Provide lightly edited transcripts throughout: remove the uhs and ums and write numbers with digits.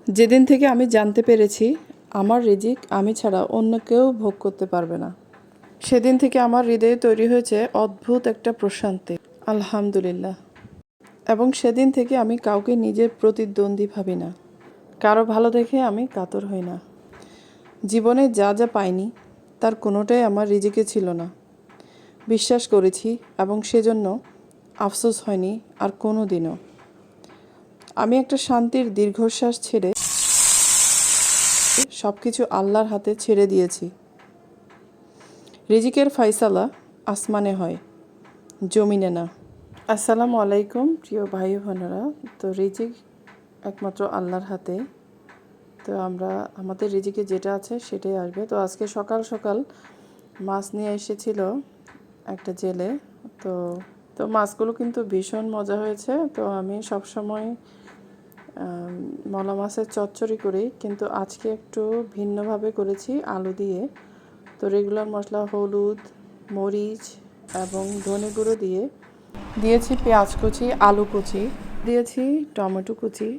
যেদিন থেকে আমি জানতে পেরেছি আমার রিজিক আমি ছাড়া অন্য কেউ ভোগ করতে পারবে না, সেদিন থেকে আমার হৃদয়ে তৈরি হয়েছে অদ্ভুত একটা প্রশান্তি, আলহামদুলিল্লাহ। এবং সেদিন থেকে আমি কাউকে নিজের প্রতিদ্বন্দ্বী ভাবি না, কারো ভালো দেখে আমি কাতর হই না। জীবনে যা যা পাইনি তার কোনোটাই আমার রিজিকে ছিল না, বিশ্বাস করেছি এবং সেজন্য আফসোস হয়নি আর কোনো দিনও। আমি একটা শান্তির দীর্ঘশ্বাস ছেড়ে সব কিছু আল্লাহর হাতে ছেড়ে দিয়েছি। রিজিকের ফায়সালা আসমানে হয়, জমিনে না। আসসালামু আলাইকুম প্রিয় ভাই বোনেরা। তো রিজিক একমাত্র আল্লাহর হাতে। তো আমরা আমাদের রিজিকে যেটা আছে সেটাই আসবে। তো আজকে সকাল সকাল মাছ নিয়ে এসেছিল একটা জেলে। তো তো মাছগুলো কিন্তু ভীষণ মজা হয়েছে। তো আমি সবসময় মলা মাছের চচ্চড়ি করি, কিন্তু আজকে একটু ভিন্নভাবে করেছি আলু দিয়ে। তো রেগুলার মশলা হলুদ, মরিচ এবং ধনে গুঁড়ো দিয়ে দিয়েছি পেঁয়াজ কুচি, আলু কুচি দিয়েছি, টমেটো কুচি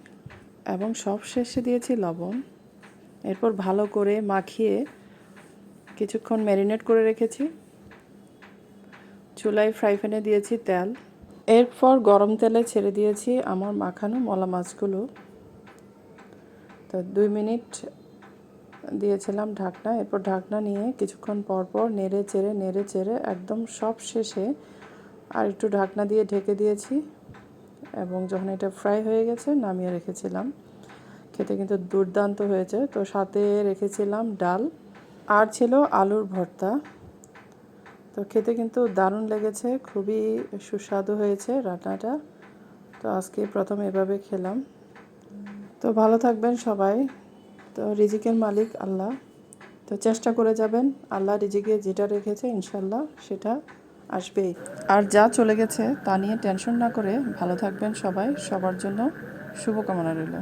এবং সব শেষে দিয়েছি লবণ। এরপর ভালো করে মাখিয়ে কিছুক্ষণ ম্যারিনেট করে রেখেছি। চুলায় ফ্রাই প্যানে দিয়েছি তেল। এরপর গরম তেলে ছেড়ে দিয়েছি আমার মাখানো মলা মাছগুলো। তো 2 মিনিট দিয়েছিলাম ঢাকনা। এরপর ঢাকনা নিয়ে কিছুক্ষণ পর নেড়ে চেড়ে একদম সব শেষে আর একটু ঢাকনা দিয়ে ঢেকে দিয়েছি। এবং যখন এটা ফ্রাই হয়ে গেছে নামিয়ে রেখেছিলাম। খেতে কিন্তু দুর্দান্ত হয়েছে। তো সাথে রেখেছিলাম ডাল আর ছিল আলুর ভর্তা। তো খেতে কিন্তু দারুণ লেগেছে, খুবই সুস্বাদু হয়েছে রান্নাটা। তো আজকে প্রথম এভাবে খেলাম। তো ভালো থাকবেন সবাই। তো রিজিকের মালিক আল্লাহ। তো চেষ্টা করে যাবেন, আল্লাহ রিজিকে যেটা রেখেছে ইনশাল্লাহ সেটা আসবেই। আর যা চলে গেছে তা নিয়ে টেনশন না করে ভালো থাকবেন সবাই। সবার জন্য শুভকামনা রইল।